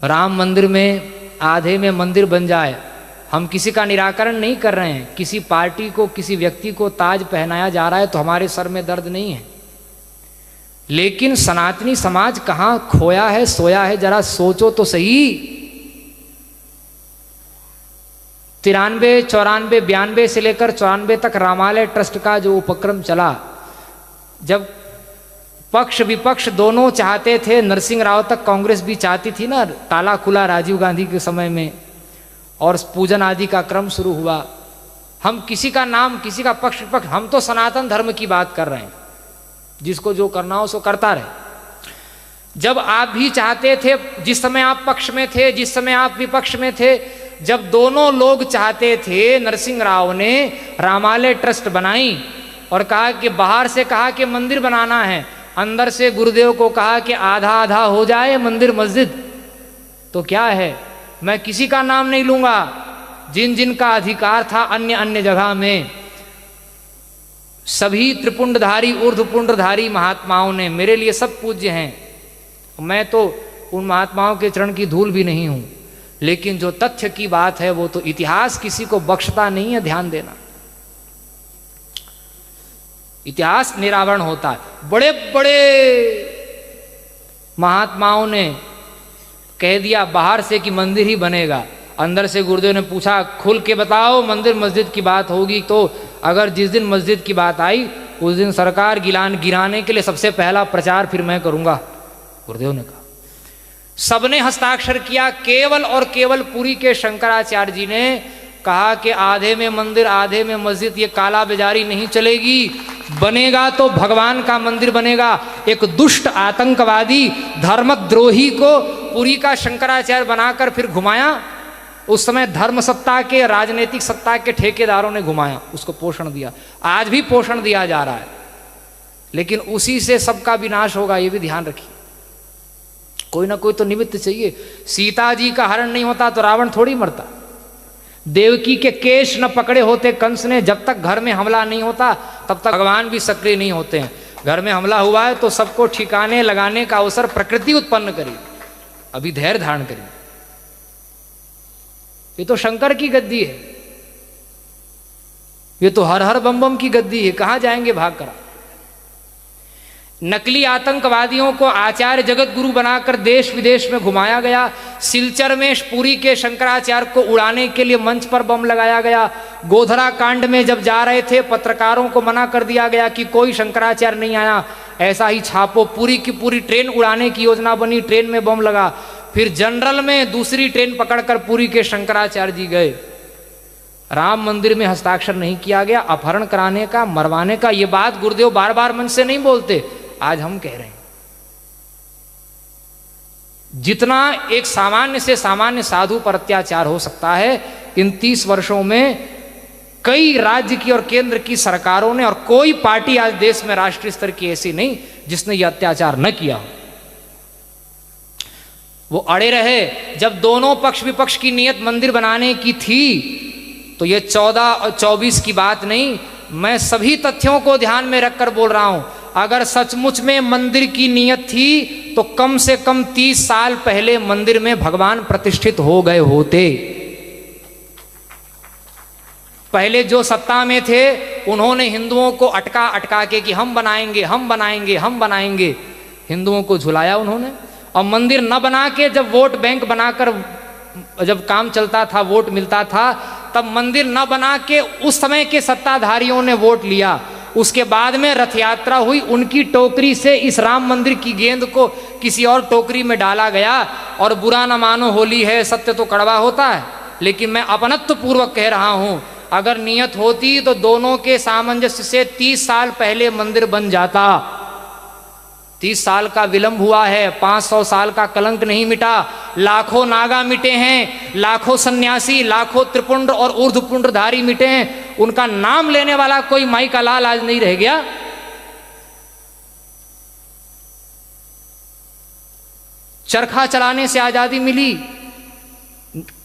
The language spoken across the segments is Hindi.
राम मंदिर में आधे में मंदिर बन जाए, हम किसी का निराकरण नहीं कर रहे हैं। किसी पार्टी को, किसी व्यक्ति को ताज पहनाया जा रहा है तो हमारे सर में दर्द नहीं है, लेकिन सनातनी समाज कहाँ खोया है, सोया है, जरा सोचो तो सही। 93, 94, 92 से लेकर 94 तक रामालय ट्रस्ट का जो उपक्रम चला, जब पक्ष विपक्ष दोनों चाहते थे, नरसिंह राव तक कांग्रेस भी चाहती थी ना, ताला खुला राजीव गांधी के समय में और पूजन आदि का क्रम शुरू हुआ। हम किसी का नाम, किसी का पक्ष विपक्ष, हम तो सनातन धर्म की बात कर रहे हैं, जिसको जो करना हो सो करता रहे। जब आप भी चाहते थे, जिस समय आप पक्ष में थे, जिस समय आप विपक्ष में थे, जब दोनों लोग चाहते थे, नरसिंह राव ने रामालय ट्रस्ट बनाई और कहा कि बाहर से कहा कि मंदिर बनाना है, अंदर से गुरुदेव को कहा कि आधा आधा हो जाए मंदिर मस्जिद। तो क्या है, मैं किसी का नाम नहीं लूंगा, जिन जिन का अधिकार था अन्य अन्य जगह में, सभी त्रिपुंडधारी ऊर्ध्वपुंडधारी महात्माओं ने, मेरे लिए सब पूज्य हैं, मैं तो उन महात्माओं के चरण की धूल भी नहीं हूं, लेकिन जो तथ्य की बात है वो तो इतिहास किसी को बख्शता नहीं है, ध्यान देना। इतिहास निरावरण होता है। बड़े बड़े महात्माओं ने कह दिया बाहर से कि मंदिर ही बनेगा, अंदर से गुरुदेव ने पूछा खुल के बताओ मंदिर मस्जिद की बात होगी तो अगर जिस दिन मस्जिद की बात आई उस दिन सरकार गिराने के लिए सबसे पहला प्रचार फिर मैं करूंगा, गुरुदेव ने कहा। सबने हस्ताक्षर किया, केवल और केवल पुरी के शंकराचार्य जी ने कहा कि आधे में मंदिर आधे में मस्जिद, ये काला बाजारी नहीं चलेगी, बनेगा तो भगवान का मंदिर बनेगा। एक दुष्ट आतंकवादी धर्मद्रोही को पुरी का शंकराचार्य बनाकर फिर घुमाया। उस समय धर्म सत्ता के, राजनीतिक सत्ता के ठेकेदारों ने घुमाया, उसको पोषण दिया, आज भी पोषण दिया जा रहा है, लेकिन उसी से सबका विनाश होगा, ये भी ध्यान रखिए। कोई ना कोई तो निमित्त चाहिए। सीता जी का हरण नहीं होता तो रावण थोड़ी मरता, देवकी के केश न पकड़े होते कंस ने, जब तक घर में हमला नहीं होता तब तक भगवान भी सक्रिय नहीं होते हैं। घर में हमला हुआ है तो सबको ठिकाने लगाने का अवसर प्रकृति उत्पन्न करी, अभी धैर्य धारण करिए। ये तो शंकर की गद्दी है, ये तो हर हर बम बम की गद्दी है, कहां जाएंगे भाग कर। नकली आतंकवादियों को आचार्य जगत गुरु बनाकर देश विदेश में घुमाया गया। सिलचर में पुरी के शंकराचार्य को उड़ाने के लिए मंच पर बम लगाया गया। गोधरा कांड में जब जा रहे थे पत्रकारों को मना कर दिया गया कि कोई शंकराचार्य नहीं आया, ऐसा ही छापो। पूरी की पूरी ट्रेन उड़ाने की योजना बनी, ट्रेन में बम लगा। फिर जनरल में दूसरी ट्रेन पकड़कर पुरी के शंकराचार्य जी गए। राम मंदिर में हस्ताक्षर नहीं किया गया, अपहरण कराने का, मरवाने का। ये बात गुरुदेव बार बार मन से नहीं बोलते, आज हम कह रहे हैं। जितना एक सामान्य से सामान्य साधु पर अत्याचार हो सकता है, इन 30 वर्षों में कई राज्य की और केंद्र की सरकारों ने, और कोई पार्टी आज देश में राष्ट्रीय स्तर की ऐसी नहीं जिसने यह अत्याचार न किया। वो अड़े रहे। जब दोनों पक्ष विपक्ष की नियत मंदिर बनाने की थी तो ये 14 और 24 की बात नहीं, मैं सभी तथ्यों को ध्यान में रखकर बोल रहा हूं। अगर सचमुच में मंदिर की नियत थी तो कम से कम 30 साल पहले मंदिर में भगवान प्रतिष्ठित हो गए होते। पहले जो सत्ता में थे उन्होंने हिंदुओं को अटका के कि हम बनाएंगे, हम बनाएंगे, हम बनाएंगे, हिंदुओं को झुलाया उन्होंने। और मंदिर न बना के जब वोट बैंक बनाकर जब काम चलता था, वोट मिलता था, तब मंदिर न बना के उस समय के सत्ताधारियों ने वोट लिया। उसके बाद में रथ यात्रा हुई, उनकी टोकरी से इस राम मंदिर की गेंद को किसी और टोकरी में डाला गया। और बुरा न मानो, होली है, सत्य तो कड़वा होता है, लेकिन मैं अपनत्व पूर्वक कह रहा हूं, अगर नियत होती तो दोनों के सामंजस्य से 30 साल पहले मंदिर बन जाता। 30 साल का विलंब हुआ है, 500 साल का कलंक नहीं मिटा। लाखों नागा मिटे हैं, लाखों सन्यासी, लाखों त्रिपुंड और ऊर्ध्वपुंडधारी मिटे हैं, उनका नाम लेने वाला कोई माई का लाल आज नहीं रह गया। चरखा चलाने से आजादी मिली,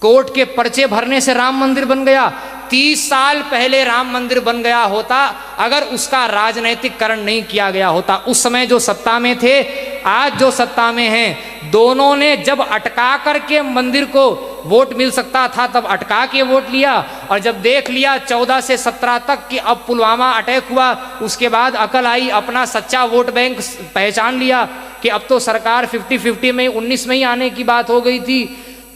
कोर्ट के पर्चे भरने से राम मंदिर बन गया। 30 साल पहले राम मंदिर बन गया होता अगर उसका राजनीतिकरण नहीं किया गया होता। उस समय जो सत्ता में थे आज जो सत्ता में हैं, दोनों ने जब अटका करके मंदिर को वोट मिल सकता था तब अटका के वोट लिया, और जब देख लिया 14 से 17 तक कि अब पुलवामा अटैक हुआ, उसके बाद अकल आई, अपना सच्चा वोट बैंक पहचान लिया कि अब तो सरकार 50-50 में 19 में ही आने की बात हो गई थी।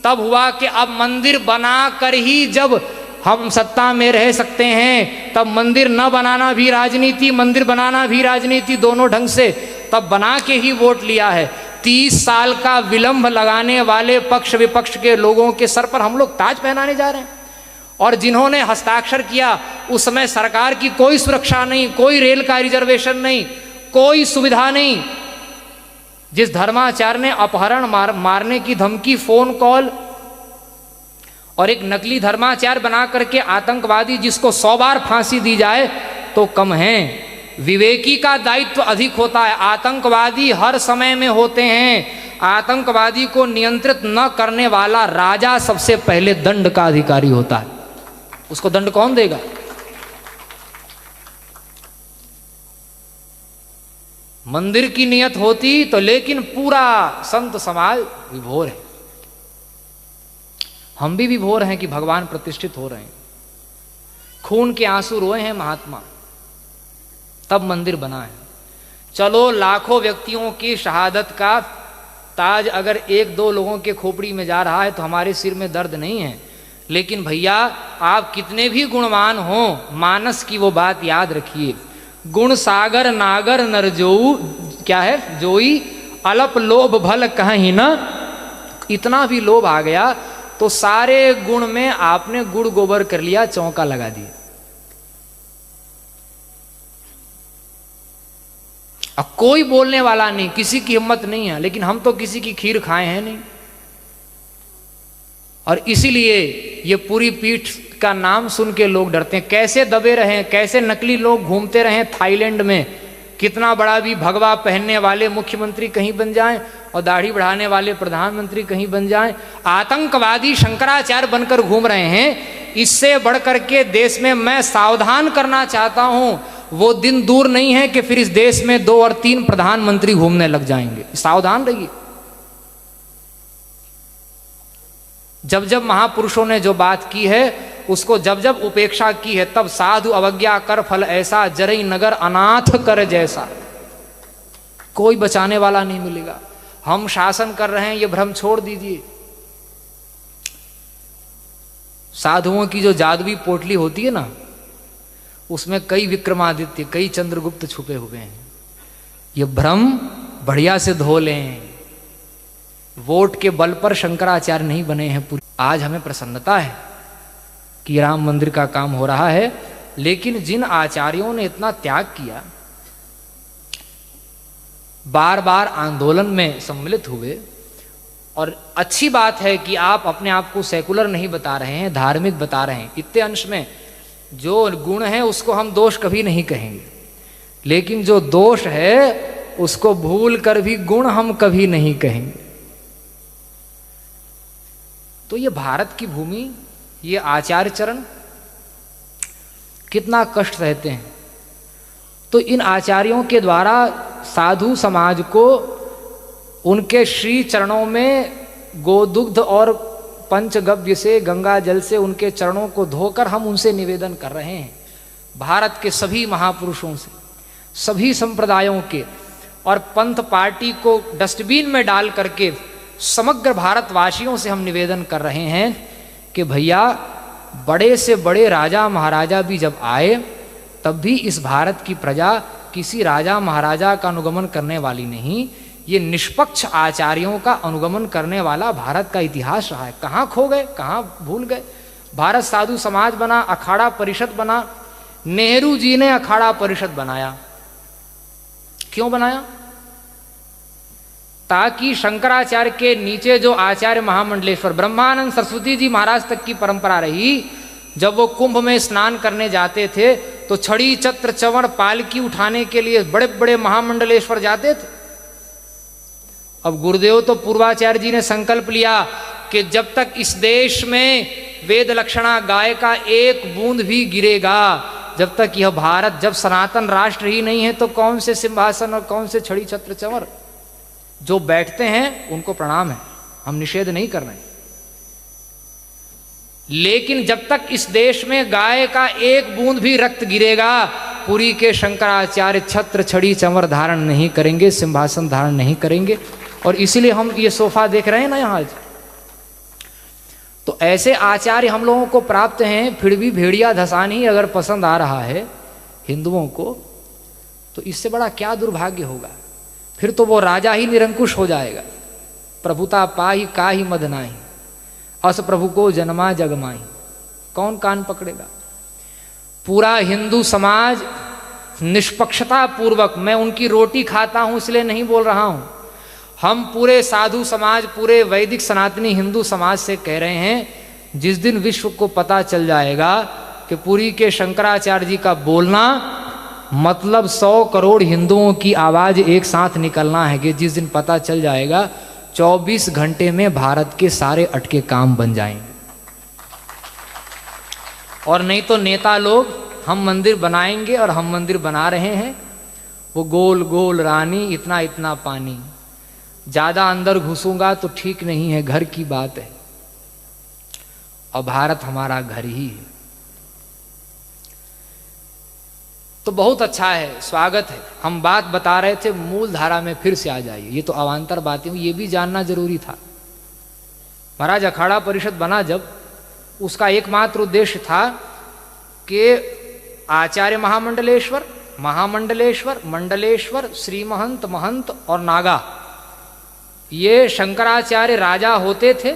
तब हुआ कि अब मंदिर बना कर ही जब हम सत्ता में रह सकते हैं, तब मंदिर न बनाना भी राजनीति, मंदिर बनाना भी राजनीति, दोनों ढंग से तब बना के ही वोट लिया है। 30 साल का विलंब लगाने वाले पक्ष विपक्ष के लोगों के सर पर हम लोग ताज पहनाने जा रहे हैं। और जिन्होंने हस्ताक्षर किया उस समय सरकार की कोई सुरक्षा नहीं, कोई रेल का रिजर्वेशन नहीं, कोई सुविधा नहीं। जिस धर्माचार्य ने अपहरण मारने की धमकी, फोन कॉल और एक नकली धर्माचार्य बना करके आतंकवादी जिसको 100 बार फांसी दी जाए तो कम है। विवेकी का दायित्व अधिक होता है। आतंकवादी हर समय में होते हैं। आतंकवादी को नियंत्रित न करने वाला राजा सबसे पहले दंड का अधिकारी होता है। उसको दंड कौन देगा? मंदिर की नियत होती तो, लेकिन पूरा संत समाज विभोर है। हम भी विभोर हैं कि भगवान प्रतिष्ठित हो रहे हैं। खून के आंसू रोए हैं महात्मा, तब मंदिर बना है। चलो लाखों व्यक्तियों की शहादत का ताज अगर 1-2 लोगों के खोपड़ी में जा रहा है तो हमारे सिर में दर्द नहीं है। लेकिन भैया आप कितने भी गुणवान हो, मानस की वो बात याद रखिए, गुण सागर नागर नरजोऊ, क्या है, जोई अलप लोभ भल कहीं न। इतना भी लोभ आ गया तो सारे गुण में आपने गुड़ गोबर कर लिया, चौंका लगा दिया। अब कोई बोलने वाला नहीं, किसी की हिम्मत नहीं है। लेकिन हम तो किसी की खीर खाए हैं नहीं, और इसीलिए ये पूरी पीठ का नाम सुन के लोग डरते हैं। कैसे दबे रहे, कैसे नकली लोग घूमते रहे थाईलैंड में, कितना बड़ा भी भगवा पहनने वाले मुख्यमंत्री कहीं बन जाएं और दाढ़ी बढ़ाने वाले प्रधानमंत्री कहीं बन जाएं। आतंकवादी शंकराचार्य बनकर घूम रहे हैं। इससे बढ़कर के देश में मैं सावधान करना चाहता हूं, वो दिन दूर नहीं है कि फिर इस देश में 2 और 3 प्रधानमंत्री घूमने लग जाएंगे। सावधान रहिए। जब जब महापुरुषों ने जो बात की है उसको जब जब उपेक्षा की है, तब साधु अवज्ञा कर फल ऐसा, जरई नगर अनाथ कर जैसा। कोई बचाने वाला नहीं मिलेगा। हम शासन कर रहे हैं ये भ्रम छोड़ दीजिए। साधुओं की जो जादुई पोटली होती है ना, उसमें कई विक्रमादित्य, कई चंद्रगुप्त छुपे हुए हैं। ये भ्रम बढ़िया से धो लें। वोट के बल पर शंकराचार्य नहीं बने हैं पूरी। आज हमें प्रसन्नता है कि राम मंदिर का काम हो रहा है, लेकिन जिन आचार्यों ने इतना त्याग किया, बार बार आंदोलन में सम्मिलित हुए, और अच्छी बात है कि आप अपने आप को सेकुलर नहीं बता रहे हैं, धार्मिक बता रहे हैं। इतने अंश में जो गुण है उसको हम दोष कभी नहीं कहेंगे, लेकिन जो दोष है उसको भूल कर भी गुण हम कभी नहीं कहेंगे। तो ये भारत की भूमि, ये आचार्य चरण कितना कष्ट सहते हैं। तो इन आचार्यों के द्वारा साधु समाज को उनके श्री चरणों में गोदुग्ध और पंचगव्य से, गंगा जल से उनके चरणों को धोकर हम उनसे निवेदन कर रहे हैं। भारत के सभी महापुरुषों से, सभी संप्रदायों के, और पंथ पार्टी को डस्टबिन में डाल करके समग्र भारतवासियों से हम निवेदन कर रहे हैं कि भैया बड़े से बड़े राजा महाराजा भी जब आए तब भी इस भारत की प्रजा किसी राजा महाराजा का अनुगमन करने वाली नहीं, ये निष्पक्ष आचार्यों का अनुगमन करने वाला भारत का इतिहास रहा है। कहाँ खो गए, कहाँ भूल गए। भारत साधु समाज बना, अखाड़ा परिषद बना। नेहरू जी ने अखाड़ा परिषद बनाया। क्यों बनाया? ताकि शंकराचार्य के नीचे जो आचार्य महामंडलेश्वर, ब्रह्मानंद सरस्वती जी महाराज तक की परंपरा रही, जब वो कुंभ में स्नान करने जाते थे तो छड़ी छत्र चंवर पालकी उठाने के लिए बड़े बड़े महामंडलेश्वर जाते थे। अब गुरुदेव तो पूर्वाचार्य जी ने संकल्प लिया कि जब तक इस देश में वेद लक्षणा गाय का एक बूंद भी गिरेगा, जब तक यह भारत, जब सनातन राष्ट्र ही नहीं है तो कौन से सिंहासन और कौन से छड़ी छत्र चंवर। जो बैठते हैं उनको प्रणाम है, हम निषेध नहीं कर रहे हैं। लेकिन जब तक इस देश में गाय का एक बूंद भी रक्त गिरेगा, पुरी के शंकराचार्य छत्र छड़ी चंवर धारण नहीं करेंगे, सिंहासन धारण नहीं करेंगे। और इसीलिए हम ये सोफा देख रहे हैं ना यहाँ आज। तो ऐसे आचार्य हम लोगों को प्राप्त हैं, फिर भी भेड़िया धसान ही अगर पसंद आ रहा है हिंदुओं को, तो इससे बड़ा क्या दुर्भाग्य होगा। फिर तो वो राजा ही निरंकुश हो जाएगा। प्रभुता पाही काहि मद नाही, अस प्रभु को जन्मा जगमाही। कौन कान पकड़ेगा। पूरा हिंदू समाज निष्पक्षता पूर्वक, मैं उनकी रोटी खाता हूं इसलिए नहीं बोल रहा हूं, हम पूरे साधु समाज, पूरे वैदिक सनातनी हिंदू समाज से कह रहे हैं, जिस दिन विश्व को पता चल जाएगा कि पुरी के शंकराचार्य जी का बोलना मतलब 100 करोड़ हिंदुओं की आवाज एक साथ निकलना है, कि जिस दिन पता चल जाएगा 24 घंटे में भारत के सारे अटके काम बन जाएंगे। और नहीं तो नेता लोग हम मंदिर बनाएंगे, और हम मंदिर बना रहे हैं, वो गोल गोल रानी इतना इतना पानी, ज्यादा अंदर घुसूंगा तो ठीक नहीं है, घर की बात है। और भारत हमारा घर ही है। तो बहुत अच्छा है, स्वागत है। हम बात बता रहे थे, मूल धारा में फिर से आ जाइए। ये तो अवान्तर बातें, ये भी जानना जरूरी था। महाराज अखाड़ा परिषद बना जब, उसका एकमात्र उद्देश्य था कि आचार्य महामंडलेश्वर, महामंडलेश्वर, मंडलेश्वर, श्री महंत, महंत और नागा, ये शंकराचार्य राजा होते थे।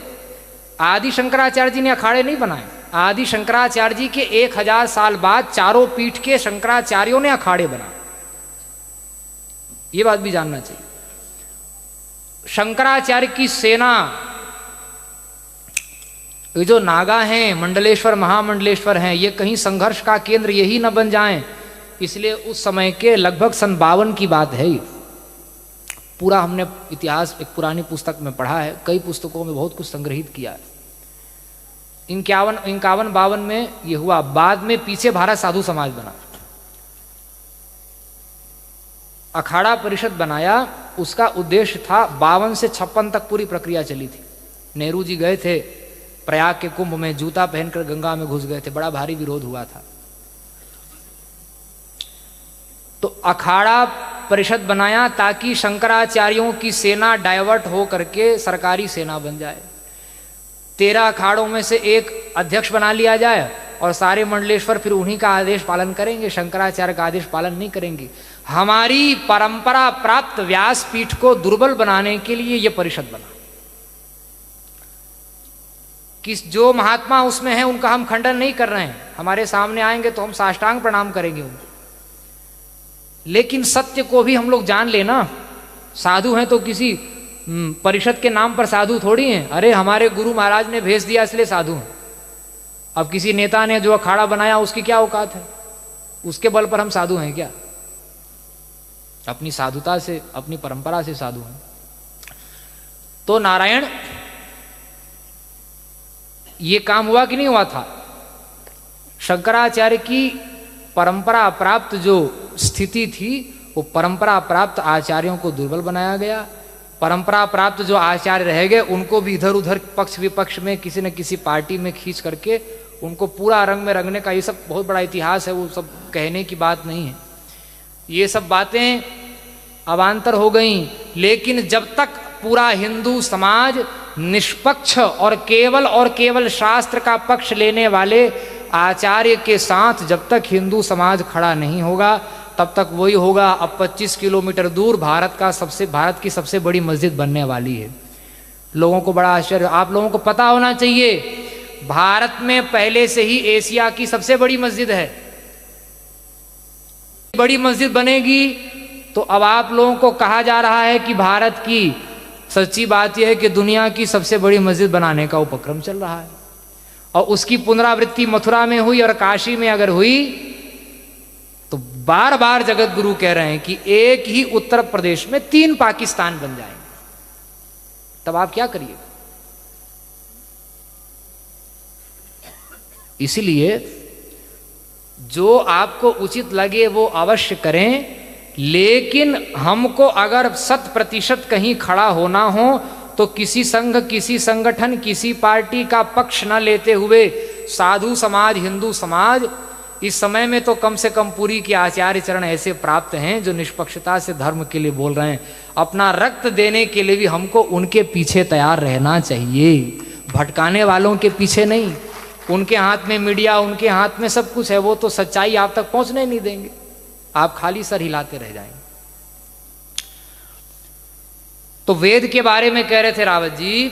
आदि शंकराचार्य जी ने अखाड़े नहीं बनाए। आदि शंकराचार्य जी के 1000 साल बाद चारों पीठ के शंकराचार्यों ने अखाड़े बनाए। ये बात भी जानना चाहिए। शंकराचार्य की सेना, ये जो नागा हैं, मंडलेश्वर, महामंडलेश्वर हैं, ये कहीं संघर्ष का केंद्र यही न बन जाएं, इसलिए उस समय के लगभग सन 52 की बात है। पूरा हमने इतिहास एक पुरानी पुस्तक में पढ़ा है, कई पुस्तकों में बहुत कुछ संग्रहित किया है। 51-52 में ये हुआ। बाद में पीछे भारत साधु समाज बना, अखाड़ा परिषद बनाया। उसका उद्देश्य था, 52 से 56 तक पूरी प्रक्रिया चली थी। नेहरू जी गए थे प्रयाग के कुंभ में, जूता पहनकर गंगा में घुस गए थे, बड़ा भारी विरोध हुआ था। तो अखाड़ा परिषद बनाया ताकि शंकराचार्यों की सेना डाइवर्ट हो करके सरकारी सेना बन जाए। 13 अखाड़ों में से एक अध्यक्ष बना लिया जाए, और सारे मंडलेश्वर फिर उन्हीं का आदेश पालन करेंगे, शंकराचार्य का आदेश पालन नहीं करेंगे। हमारी परंपरा प्राप्त व्यासपीठ को दुर्बल बनाने के लिए यह परिषद बना। किस जो महात्मा उसमें हैं उनका हम खंडन नहीं कर रहे हैं, हमारे सामने आएंगे तो हम साष्टांग प्रणाम करेंगे उनको, लेकिन सत्य को भी हम लोग जान लेना। साधु हैं तो किसी परिषद के नाम पर साधु थोड़ी हैं। अरे हमारे गुरु महाराज ने भेज दिया इसलिए साधु हैं। अब किसी नेता ने जो अखाड़ा बनाया उसकी क्या औकात है, उसके बल पर हम साधु हैं क्या? अपनी साधुता से, अपनी परंपरा से साधु हैं। तो नारायण, ये काम हुआ कि नहीं हुआ था? शंकराचार्य की परंपरा प्राप्त जो स्थिति थी, वो परंपरा प्राप्त आचार्यों को दुर्बल बनाया गया। परंपरा प्राप्त जो आचार्य रह गए उनको भी इधर उधर पक्ष विपक्ष में किसी न किसी पार्टी में खींच करके उनको पूरा रंग में रंगने का, ये सब बहुत बड़ा इतिहास है, वो सब कहने की बात नहीं है। ये सब बातें अवान्तर हो गई। लेकिन जब तक पूरा हिंदू समाज निष्पक्ष और केवल शास्त्र का पक्ष लेने वाले आचार्य के साथ जब तक हिंदू समाज खड़ा नहीं होगा, तब तक वही होगा। अब 25 किलोमीटर दूर भारत की सबसे बड़ी मस्जिद बनने वाली है। लोगों को बड़ा आश्चर्य, आप लोगों को पता होना चाहिए, भारत में पहले से ही एशिया की सबसे बड़ी मस्जिद है। बड़ी मस्जिद बनेगी तो अब आप लोगों को कहा जा रहा है कि भारत की, सच्ची बात यह है कि दुनिया की सबसे बड़ी मस्जिद बनाने का उपक्रम चल रहा है, और उसकी पुनरावृत्ति मथुरा में हुई और काशी में अगर हुई तो बार बार जगत गुरु कह रहे हैं कि एक ही उत्तर प्रदेश में 3 पाकिस्तान बन जाएंगे। तब आप क्या करिए? इसलिए जो आपको उचित लगे वो अवश्य करें, लेकिन हमको अगर 100% कहीं खड़ा होना हो तो किसी संघ, किसी संगठन, किसी पार्टी का पक्ष न लेते हुए साधु समाज, हिंदू समाज, इस समय में तो कम से कम पुरी के आचार्य चरण ऐसे प्राप्त हैं जो निष्पक्षता से धर्म के लिए बोल रहे हैं। अपना रक्त देने के लिए भी हमको उनके पीछे तैयार रहना चाहिए, भटकाने वालों के पीछे नहीं। उनके हाथ में मीडिया, उनके हाथ में सब कुछ है, वो तो सच्चाई आप तक पहुंचने नहीं देंगे, आप खाली सर हिलाते रह जाएंगे। तो वेद के बारे में कह रहे थे रावत जी